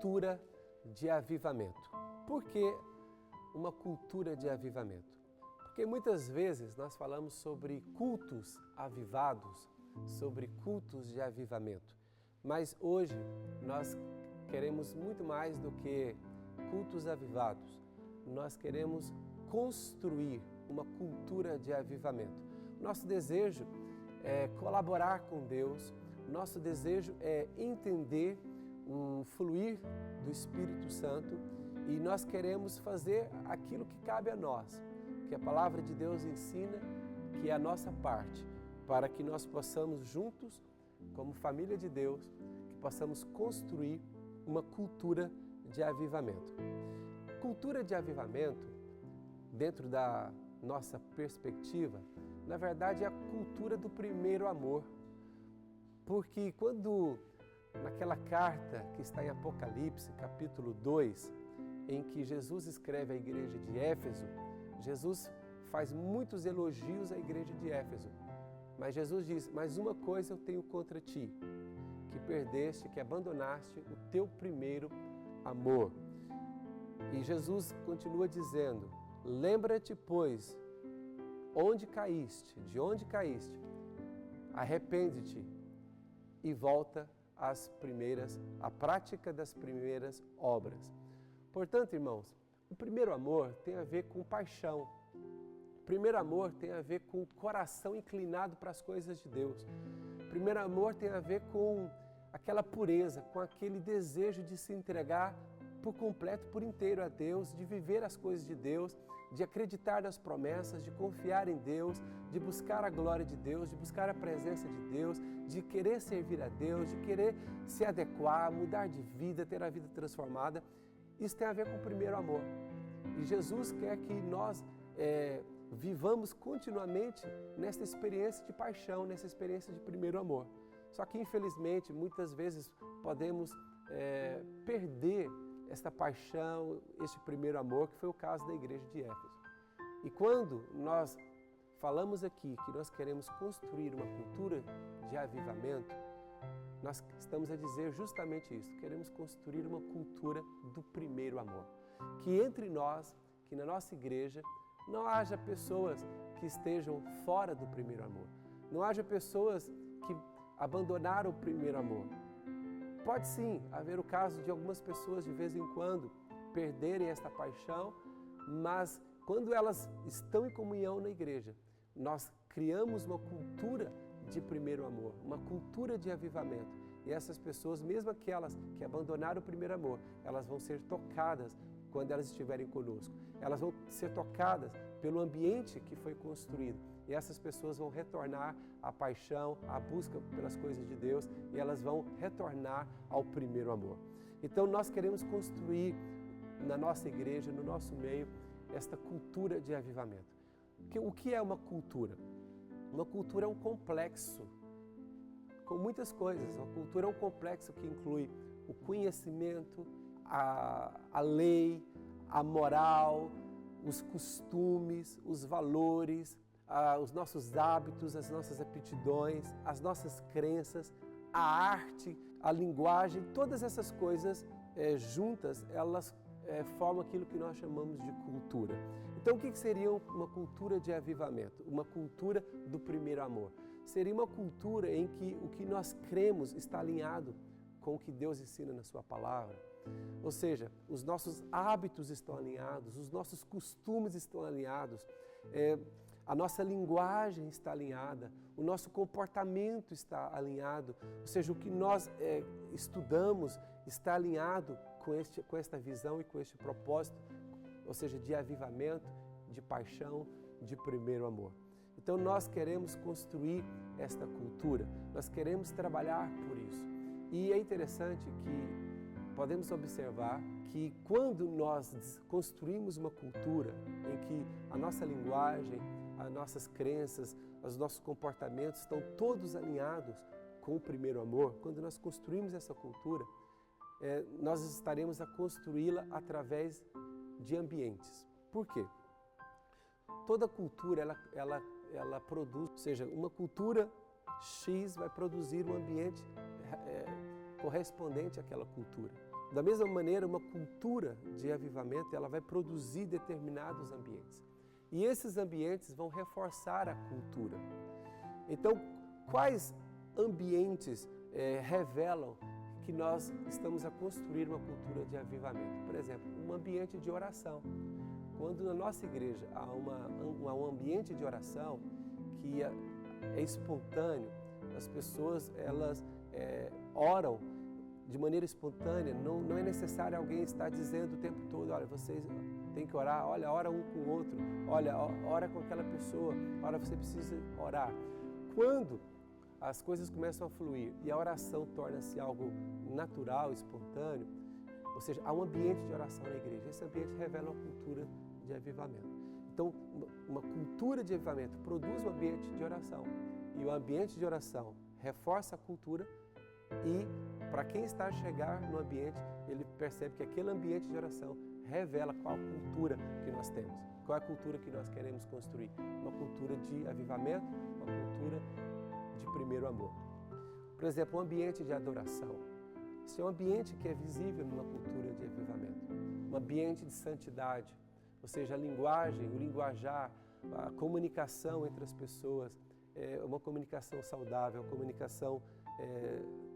cultura de avivamento. Por que uma cultura de avivamento? Porque muitas vezes nós falamos sobre cultos avivados, sobre cultos de avivamento. Mas hoje nós queremos muito mais do que cultos avivados. Nós queremos construir uma cultura de avivamento. Nosso desejo é colaborar com Deus, nosso desejo é entender o fluir do Espírito Santo e nós queremos fazer aquilo que cabe a nós, que a palavra de Deus ensina, que é a nossa parte, para que nós possamos juntos, como família de Deus, que possamos construir uma cultura de avivamento. Cultura de avivamento, dentro da nossa perspectiva, na verdade é a cultura do primeiro amor. Porque quando, naquela carta que está em Apocalipse, capítulo 2, em que Jesus escreve à igreja de Éfeso, Jesus faz muitos elogios à igreja de Éfeso. Mas Jesus diz, mas uma coisa eu tenho contra ti, que perdeste, que abandonaste o teu primeiro amor. E Jesus continua dizendo, lembra-te, pois, de onde caíste, arrepende-te e volta à prática das primeiras obras. Portanto, irmãos, o primeiro amor tem a ver com paixão. O primeiro amor tem a ver com o coração inclinado para as coisas de Deus. O primeiro amor tem a ver com aquela pureza, com aquele desejo de se entregar por completo, por inteiro a Deus, de viver as coisas de Deus, de acreditar nas promessas, de confiar em Deus, de buscar a glória de Deus, de buscar a presença de Deus, de querer servir a Deus, de querer se adequar, mudar de vida, ter a vida transformada. Isso tem a ver com o primeiro amor. E Jesus quer que nós vivamos continuamente nessa experiência de paixão, nessa experiência de primeiro amor. Só que, infelizmente, muitas vezes podemos perder esta paixão, este primeiro amor, que foi o caso da igreja de Éfeso. E quando nós falamos aqui que nós queremos construir uma cultura de avivamento, nós estamos a dizer justamente isso, queremos construir uma cultura do primeiro amor. Que entre nós, que na nossa igreja, não haja pessoas que estejam fora do primeiro amor. Não haja pessoas que abandonaram o primeiro amor. Pode sim haver o caso de algumas pessoas de vez em quando perderem esta paixão, mas quando elas estão em comunhão na igreja, nós criamos uma cultura de primeiro amor, uma cultura de avivamento. E essas pessoas, mesmo aquelas que abandonaram o primeiro amor, elas vão ser tocadas quando elas estiverem conosco. Elas vão ser tocadas pelo ambiente que foi construído. E essas pessoas vão retornar à paixão, à busca pelas coisas de Deus, e elas vão retornar ao primeiro amor. Então nós queremos construir na nossa igreja, no nosso meio, esta cultura de avivamento. O que é uma cultura? Uma cultura é um complexo com muitas coisas. Uma cultura é um complexo que inclui o conhecimento, a lei, a moral, os costumes, os valores, os nossos hábitos, as nossas aptidões, as nossas crenças, a arte, a linguagem, todas essas coisas juntas, elas formam aquilo que nós chamamos de cultura. Então, o que seria uma cultura de avivamento? Uma cultura do primeiro amor. Seria uma cultura em que o que nós cremos está alinhado com o que Deus ensina na sua palavra. Ou seja, os nossos hábitos estão alinhados, os nossos costumes estão alinhados, a nossa linguagem está alinhada, o nosso comportamento está alinhado, ou seja, o que nós estudamos está alinhado com esta visão e com este propósito, ou seja, de avivamento, de paixão, de primeiro amor. Então nós queremos construir esta cultura, nós queremos trabalhar por isso. E é interessante que podemos observar que quando nós construímos uma cultura em que a nossa linguagem, as nossas crenças, os nossos comportamentos estão todos alinhados com o primeiro amor, quando nós construímos essa cultura, nós estaremos a construí-la através de ambientes. Por quê? Toda cultura, ela produz, ou seja, uma cultura X vai produzir um ambiente correspondente àquela cultura. Da mesma maneira, uma cultura de avivamento, ela vai produzir determinados ambientes. E esses ambientes vão reforçar a cultura. Então, quais ambientes revelam que nós estamos a construir uma cultura de avivamento? Por exemplo, um ambiente de oração. Quando na nossa igreja há um ambiente de oração que é espontâneo, as pessoas elas oram de maneira espontânea, não é necessário alguém estar dizendo o tempo todo, olha, vocês têm que orar, olha, ora um com o outro, olha, ora com aquela pessoa, olha, você precisa orar. Quando as coisas começam a fluir e a oração torna-se algo natural, espontâneo, ou seja, há um ambiente de oração na igreja. Esse ambiente revela uma cultura de avivamento. Então, uma cultura de avivamento produz um ambiente de oração. E o ambiente de oração reforça a cultura e, para quem está a chegar no ambiente, ele percebe que aquele ambiente de oração revela qual a cultura que nós temos, qual é a cultura que nós queremos construir. Uma cultura de avivamento, uma cultura de primeiro amor. Por exemplo, um ambiente de adoração. Esse é um ambiente que é visível numa cultura de avivamento. Um ambiente de santidade, ou seja, a linguagem, o linguajar, a comunicação entre as pessoas, uma comunicação saudável, uma comunicação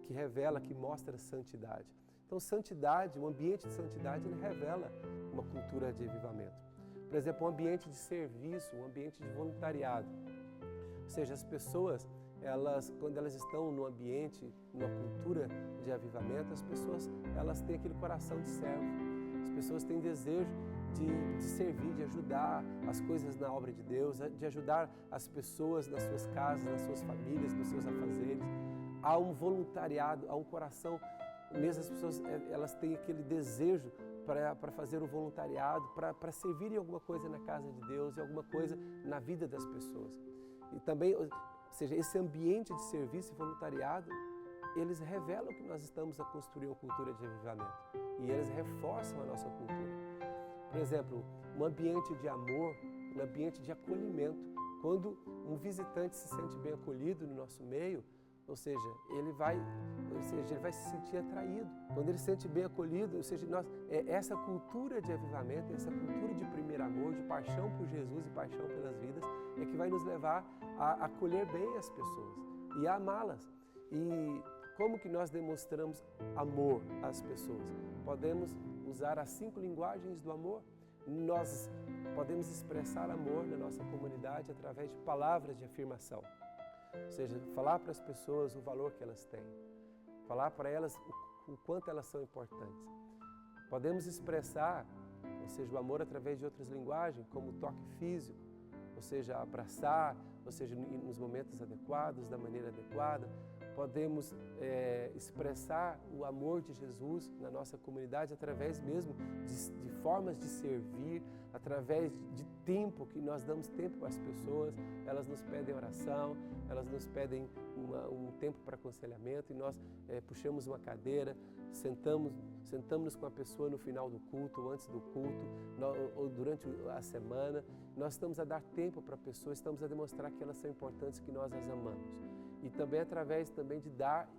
que revela, que mostra santidade. Então, santidade, um ambiente de santidade, ele revela uma cultura de avivamento. Por exemplo, um ambiente de serviço, um ambiente de voluntariado. Ou seja, as pessoas, quando elas estão no ambiente, numa cultura de avivamento, as pessoas elas têm aquele coração de servo. As pessoas têm desejo de servir, de ajudar as coisas na obra de Deus, de ajudar as pessoas nas suas casas, nas suas famílias, nos seus afazeres. Há um voluntariado, há um coração, mesmo as pessoas elas têm aquele desejo para fazer o voluntariado, para servir em alguma coisa na casa de Deus, em alguma coisa na vida das pessoas. E também, ou seja, esse ambiente de serviço e voluntariado, eles revelam que nós estamos a construir uma cultura de avivamento e eles reforçam a nossa cultura. Por exemplo, um ambiente de amor, um ambiente de acolhimento. Quando um visitante se sente bem acolhido no nosso meio, ou seja, ele vai se sentir atraído. Quando ele se sente bem acolhido, ou seja, essa cultura de avivamento, essa cultura de primeiro amor, de paixão por Jesus e paixão pelas vidas, é que vai nos levar a acolher bem as pessoas e a amá-las. E como que nós demonstramos amor às pessoas? Podemos usar as 5 linguagens do amor. Nós podemos expressar amor na nossa comunidade através de palavras de afirmação. Ou seja, falar para as pessoas o valor que elas têm, falar para elas o quanto elas são importantes. Podemos expressar, ou seja, o amor através de outras linguagens, como o toque físico, ou seja, abraçar, ou seja, nos momentos adequados, da maneira adequada. Podemos expressar o amor de Jesus na nossa comunidade através mesmo de formas de servir, através de tempo, que nós damos tempo para as pessoas, elas nos pedem oração, elas nos pedem um tempo para aconselhamento e nós puxamos uma cadeira, sentamos com a pessoa no final do culto, ou antes do culto, ou durante a semana. Nós estamos a dar tempo para a pessoa, estamos a demonstrar que elas são importantes, que nós as amamos. E também através de dar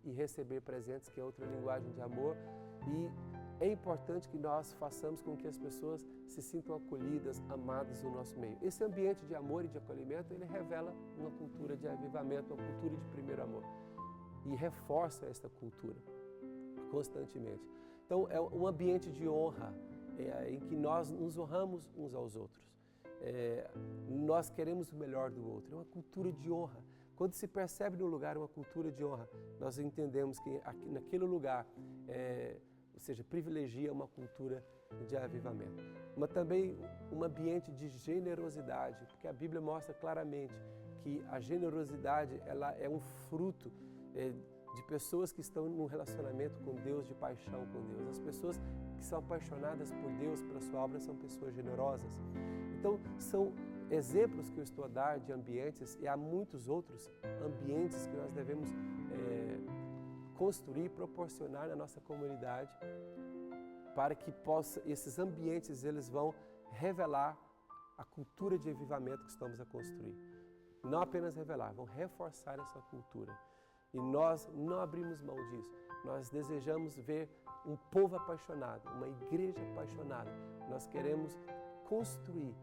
e receber presentes, que é outra linguagem de amor. E é importante que nós façamos com que as pessoas se sintam acolhidas, amadas no nosso meio. Esse ambiente de amor e de acolhimento, ele revela uma cultura de avivamento, uma cultura de primeiro amor. E reforça esta cultura constantemente. Então, é um ambiente de honra, em que nós nos honramos uns aos outros. Nós queremos o melhor do outro. É uma cultura de honra. Quando se percebe no lugar uma cultura de honra, nós entendemos que naquele lugar, ou seja, privilegia uma cultura de avivamento. Mas também um ambiente de generosidade, porque a Bíblia mostra claramente que a generosidade ela é um fruto de pessoas que estão num relacionamento com Deus, de paixão com Deus. As pessoas que são apaixonadas por Deus, pela sua obra, são pessoas generosas. Então, são exemplos que eu estou a dar de ambientes, e há muitos outros ambientes que nós devemos construir, proporcionar na nossa comunidade, para que esses ambientes eles vão revelar a cultura de avivamento que estamos a construir. Não apenas revelar, vão reforçar essa cultura. E nós não abrimos mão disso. Nós desejamos ver um povo apaixonado, uma igreja apaixonada. Nós queremos construir,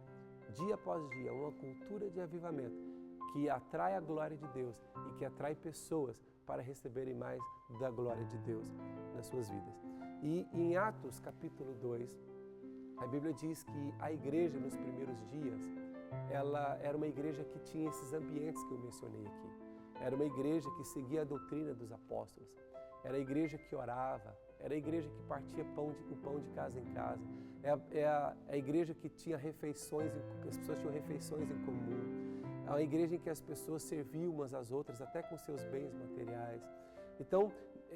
dia após dia, uma cultura de avivamento que atrai a glória de Deus e que atrai pessoas para receberem mais da glória de Deus nas suas vidas. E em Atos capítulo 2, a Bíblia diz que a igreja nos primeiros dias, ela era uma igreja que tinha esses ambientes que eu mencionei aqui. Era uma igreja que seguia a doutrina dos apóstolos. Era a igreja que orava, era a igreja que partia o pão de casa em casa. É a igreja que tinha refeições, que as pessoas tinham refeições em comum. É uma igreja em que as pessoas serviam umas às outras, até com seus bens materiais. Então,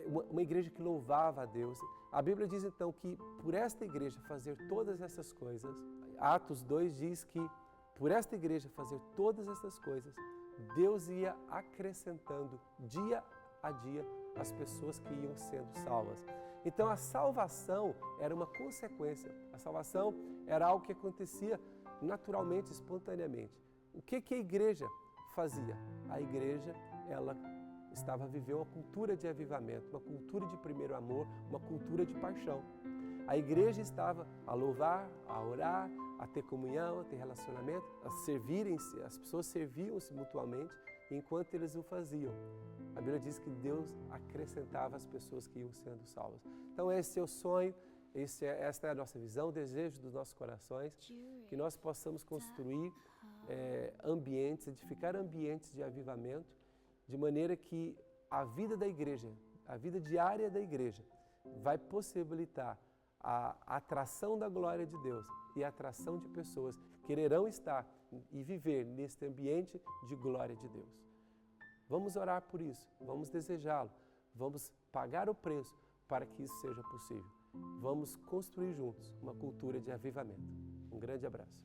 uma igreja que louvava a Deus. A Bíblia diz então que por esta igreja fazer todas essas coisas, Atos 2 diz que por esta igreja fazer todas essas coisas, Deus ia acrescentando dia a dia as pessoas que iam sendo salvas. Então a salvação era uma consequência, a salvação era algo que acontecia naturalmente, espontaneamente. O que a igreja fazia? A igreja, ela estava a viver uma cultura de avivamento, uma cultura de primeiro amor, uma cultura de paixão. A igreja estava a louvar, a orar, a ter comunhão, a ter relacionamento, a servirem-se, as pessoas serviam-se mutuamente enquanto eles o faziam. A Bíblia diz que Deus acrescentava as pessoas que iam sendo salvas. Então esse é o sonho, esta é a nossa visão, o desejo dos nossos corações, que nós possamos construir ambientes, edificar ambientes de avivamento, de maneira que a vida da igreja, a vida diária da igreja, vai possibilitar a atração da glória de Deus e a atração de pessoas que quererão estar e viver neste ambiente de glória de Deus. Vamos orar por isso, vamos desejá-lo, vamos pagar o preço para que isso seja possível. Vamos construir juntos uma cultura de avivamento. Um grande abraço.